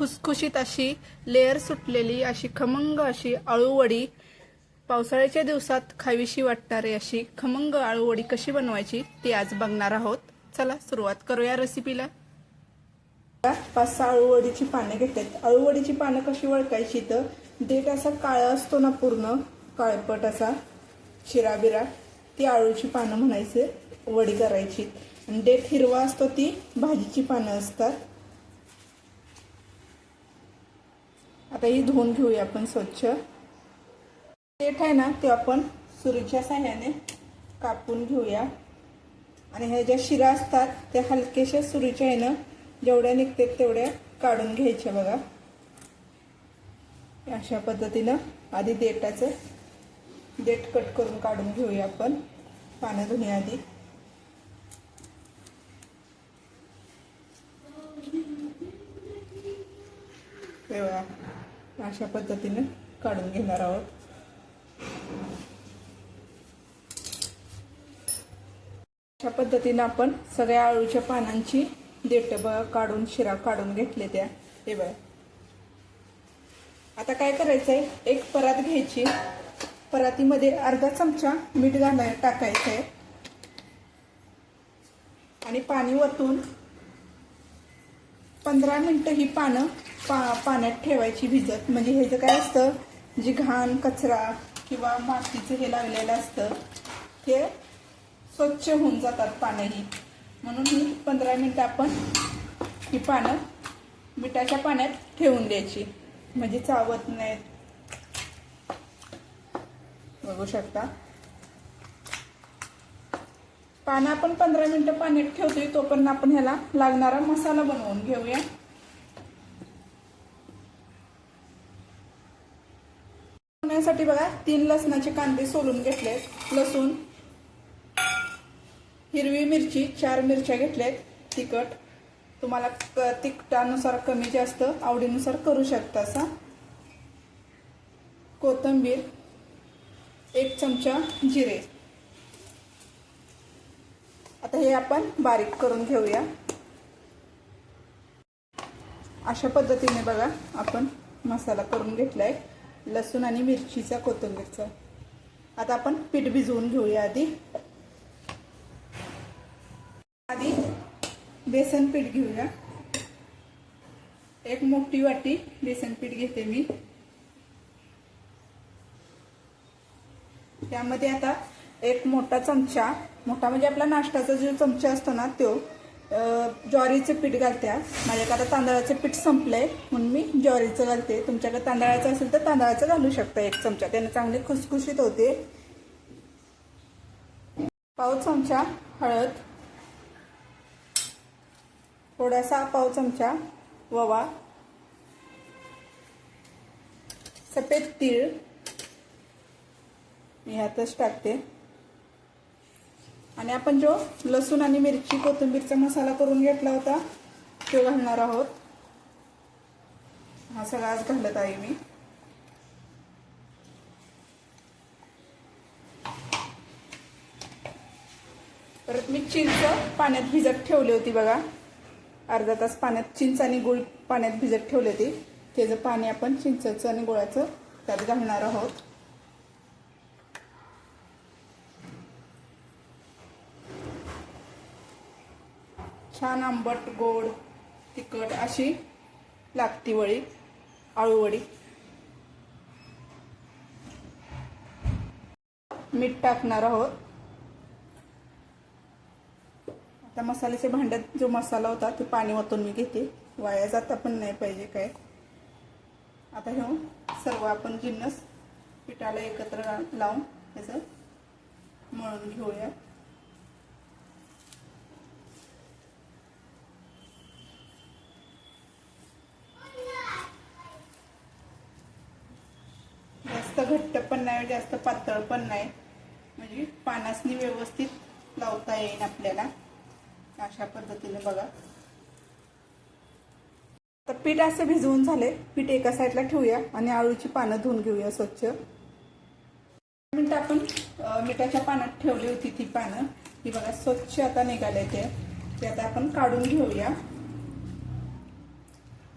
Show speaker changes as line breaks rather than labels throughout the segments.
खुसखुशीत अशी लेअर सुटलेली अशी खमंग अशी अळूवडी पावसाळ्याच्या दिवसात खावीशी वाटणारी अशी खमंग अळूवडी कशी बनवायची ती आज बघणार आहोत। चला सुरुवात करूया रेसिपीला। 5-6 अळूवडीची पाने घेतलेत। अळूवडीची पानं कशी ओळखायची तर देठ असा काळा असतो ना, पूर्ण काळपट असा शिराबिरा, ती अळूची पानं म्हणायचे, वडी करायची। आणि देठ हिरवा असतो ती भाजीची पानं असतात। आता ही धुवून घेऊया आपण स्वच्छ। देठ आहे ना ते आपण सुरीच्या साहाय्याने कापून घेऊया आणि ह्या ज्या शिरा असतात त्या हलकेशा सुरीच्या ह्यानं जेवढ्या निघतात तेवढ्या काढून घ्यायच्या बघा। अशा पद्धतीनं आधी देठ कट करून काढून घेऊया आपण पानं धुण्याआधी। अशा पद्धतीने काढून घेणार आहोत। अशा पद्धतीने आपण सगळ्या अळूच्या पानांची देठ काढून शिरा काढून घेतले त्या। हे बघा, आता काय करायचंय, एक परात घ्यायची, परातीमध्ये अर्धा चमचा मीठ टाकायचंय आणि पाणी वतून 15 मिनिटं ही पानं पाण्यात ठेवायची भिजत। म्हणजे हे जे काय असतं, जी घाण कचरा किंवा मातीचं हे लागलेलं असतं ते स्वच्छ होऊन जातात पाण्याही, म्हणून ही 15 मिनिटं आपण ही पानं मिठाच्या पाण्यात ठेवून द्यायची, म्हणजे चावत नाहीत। बघू शकता पानं आपण 15 मिनिटं पाण्यात ठेवतोय, तोपर्यंत आपण ह्याला लागणारा मसाला बनवून घेऊया। बनवण्यासाठी बघा 3 लसणाचे कांदे सोलून घेतलेत, लसूण, हिरवी मिरची 4 मिरच्या घेतल्यात, तिखट तुम्हाला तिखटानुसार कमी जास्त आवडीनुसार करू शकता असा, कोथिंबीर, 1 चमचा जिरे। आता हे आपण बारीक करून घेऊया। अशा पद्धतीने बघा आपण मसाला करून घेतलाय, लसूण आणि मिरचीचा, कोथिंबीरचा। आता आपण पीठ भिजवून घेऊया। आधी बेसन पीठ घेऊया। एक मोठी वाटी बेसन पीठ घेते मी। त्यामध्ये आता एक मोठा चमचा, मोठा म्हणजे आपला नाश्त्याचा जो चमचा असतो ना तो, ज्वारीचं पीठ घालते। माझ्याकडे आता तांदळाचं पीठ संपलंय म्हणून मी ज्वारीचं घालते। तुमच्याकडे तांदळाचं असेल तर तांदळाचं घालू शकता 1 चमचा, त्याने चांगले खुसखुशीत होते। पाव चमचा हळद, थोडासा पाव चमचा ओवा, सफेद तीळ मी ह्यातच टाकते आणि आपण जो लसूण आणि मिरची कोथिंबीरचा मसाला करून घेतला होता तो घालणार आहोत। हा सगळाच घालत आहे मी। परत मी चिंच पाण्यात भिजत ठेवली होती बघा, अर्धा तास पाण्यात चिंच आणि गुळ पाण्यात भिजत ठेवले होते, त्याचं पाणी आपण चिंचेचं आणि गुळाचं त्यात घालणार आहोत। छान आंबट गोड तिखट अशी लागती वडी, अळूवडी। मीठ टाकणार आहोत। आता मसाल्याच्या भांड्यात जो मसाला होता ते पाणी ओतून मी घेते, वाया जाता पण नाही पाहिजे काय। आता हे सर्व आपण जिन्नस पिठाला एकत्र लावून त्याचं मळून घेऊया। जास्त घट्ट पण नाही, जास्त पातळ पण नाही, म्हणजे पानासनी व्यवस्थित लावता येईल आपल्याला। अशा पद्धतीने बघा तर पीठ असं भिजवून झाले। पीठ एका साईडला ठेवूया आणि अळूची पानं धुवून घेऊया स्वच्छ। मिनिट आपण मिठाच्या पाण्यात ठेवली होती ती पानं, ही बघा स्वच्छ आता निघाले ते आता आपण काढून घेऊया।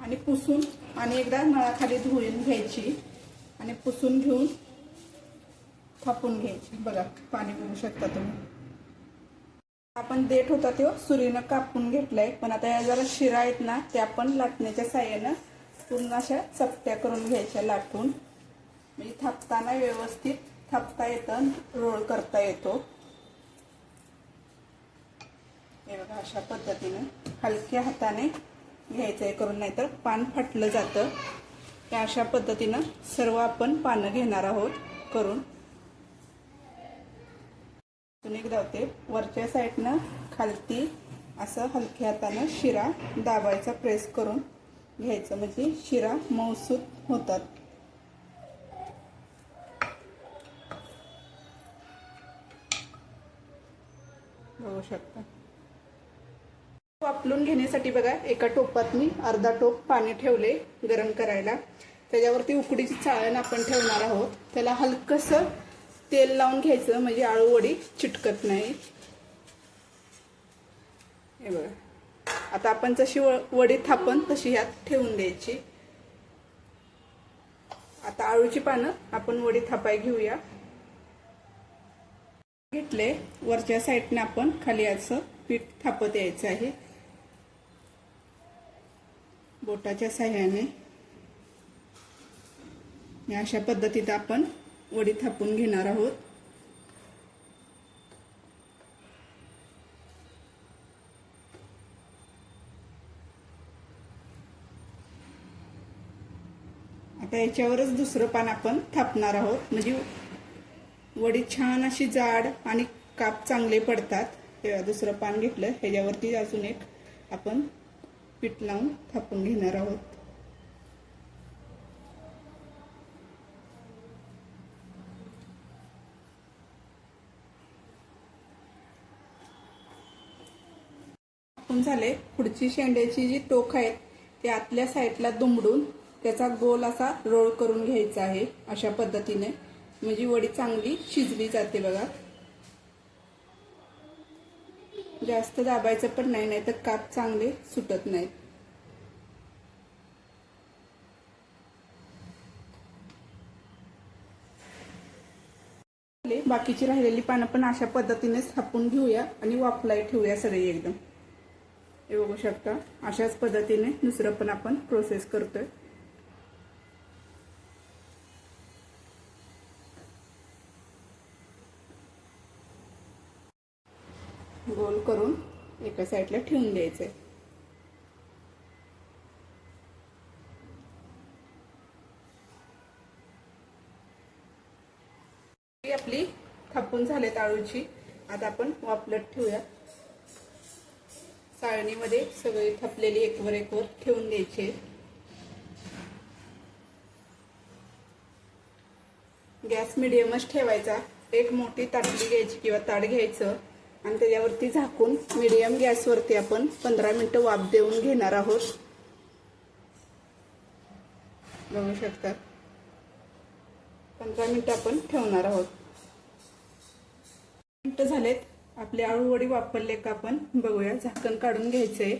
आणि पुसून आणि एकदा नळाखाली धुवून घ्यायची आणि पुसून घेऊन थापून घ्यायची। बघा पाणी बघू शकता तुम्ही। आपण देठ होता तो सुरीनं कापून घेतलाय, पण आता या जरा शिरा आहेत ना त्या आपण लाटण्याच्या साहाय्यानं पूर्ण अशा चपट्या करून घ्यायच्या लाटून, म्हणजे थापताना व्यवस्थित थापता येतं, रोल करता येतो। हे बघा अशा पद्धतीने हलक्या हाताने घ्यायचंय करून, नाहीतर पान फाटलं जातं। त्या अशा पद्धतीने सर्व आपण पानं घेणार आहोत करून। एकदा होते वरच्या साईडनं खालती असं हलक्या हाताने शिरा दाबायचा, प्रेस करून घ्यायचं, म्हणजे शिरा मऊसूत होतात। बघू शकता। वाफलून घेण्यासाठी बघा एका टोपात मी अर्धा टोप पाणी ठेवले गरम करायला, त्याच्यावरती उकडीची चाळण आपण ठेवणार आहोत। त्याला हलकसं तेल लावून घ्यायचं, म्हणजे आळू वडी चिटकत नाही। हे बघा आता आपण जशी वडी थापन तशी ह्यात ठेवून द्यायची। आता आळूची पानं आपण वडी थापाय घेऊया। घेतले वरच्या साईडने आपण खाली असं पीठ थापत यायचं आहे बोटाच्या साहाय्याने। अशा पद्धतीने आपण वडी थापून घेणार आहोत। आता याच्यावरच दुसरं पान आपण थापणार आहोत, म्हणजे वडी छान अशी जाड आणि काप चांगले पडतात। दुसरं पान घेतलं, ह्याच्यावरती अजून एक आपण पीठ लावून थापून घेणार आहोत। थापून झाले। पुढची शेंड्याची जी टोक आहेत ते आतल्या साईडला दुमडून त्याचा गोल असा रोल करून घ्यायचा आहे अशा पद्धतीने, म्हणजे वडी चांगली शिजली जाते। बघा जास्त दाबायचं पण नाही, नाहीतर काप चांगले सुटत नाहीत। बाकीची राहिलेली पानं पण अशा पद्धतीने थापून घेऊया आणि वाफलाय ठेवूया सगळी एकदम। हे बघू शकता अशाच पद्धतीने दुसरं पण आपण प्रोसेस करतोय। गोल करून एका साईडला ठेवून द्यायचंय। आपली थापून झालेत आळूची, आता आपण वाफलत ठेवूया। चाळणीमध्ये सगळी थापलेली एकवर एकवर ठेवून द्यायचे। गॅस मिडियमच ठेवायचा। एक मोठी ताटली घ्यायची किंवा ताट घ्यायचं आणि त्याच्यावरती झाकून मीडियम गॅसवरती आपण 15 मिनिटं वाफ देऊन घेणार आहोत। बघू शकता 15 मिनिटं आपण ठेवणार आहोत। मिनिटं झालेत, आपले आळू वडी वाफरले का आपण बघूया। झाकण काढून घ्यायचंय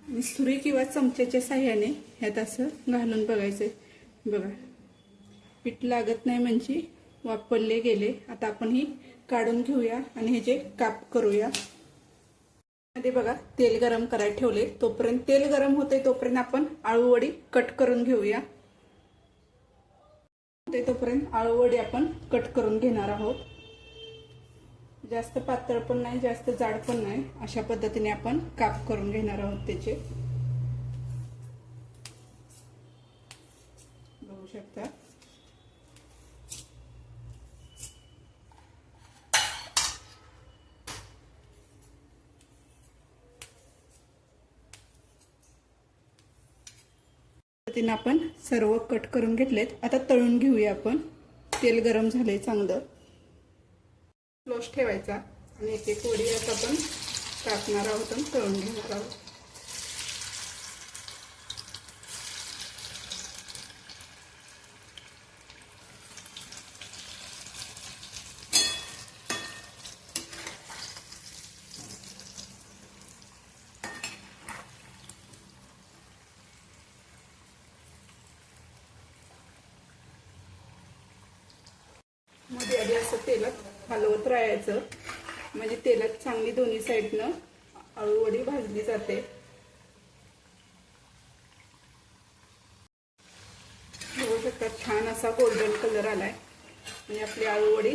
आणि सुरी किंवा चमच्याच्या साहाय्याने ह्यात असं घालून बघायचंय। बघा पीठ लागत नाही, म्हणजे वाफरले गेले। आता आपण ही काढून घेऊया आणि ह्याचे काप करूया। मध्ये बघा तेल गरम करायला ठेवले, तोपर्यंत तेल गरम होते तोपर्यंत आपण आळू वडी कट करून घेऊया। तोपर्यंत आळू वडी आपण कट करून घेणार आहोत। जास्त पातळ पण नाही, जास्त जाड पण नाही, अशा पद्धतीने आपण काप करून घेणार आहोत त्याचे। बघू शकता पद्धतीने आपण सर्व कट करून घेतलेत। आता तळून घेऊया आपण। तेल गरम झाले चांगलं, क्लोज ठेवायचा आणि एक एक वडी आता आपण टाकणार आहोत आणि तळून घेणार आहोत। आधी असं तेलात हलवत राहायचं, म्हणजे तेलात चांगली दोन्ही साईडनं आळूवडी भाजली जाते. बघू शकता छान असा गोल्डन कलर आलाय, म्हणजे आपली आळूवडी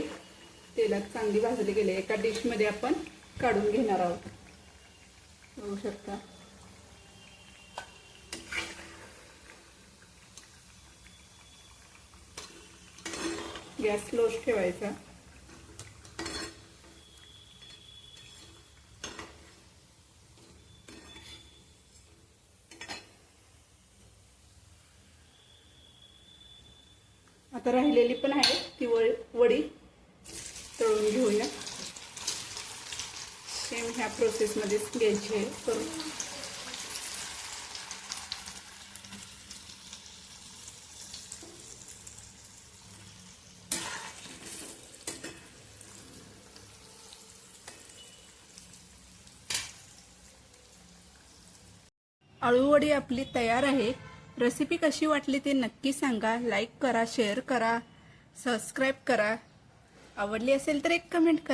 तेलात चांगली भाजली गेली. एका डिशमध्ये आपण काढून घेणार आहोत. बघू शकता. गॅस स्लोच ठेवायचा. आता राहिलेली पण आहे ती वडी तळून घेऊया. सेम ह्या प्रोसेसमध्येच घ्यायची आहे करून. आळूवडी आपली तयार आहे. रेसिपी कशी वाटली ते नक्की सांगा. लाईक करा, शेअर करा, सबस्क्राईब करा. आवडली असेल तर एक कमेंट करा.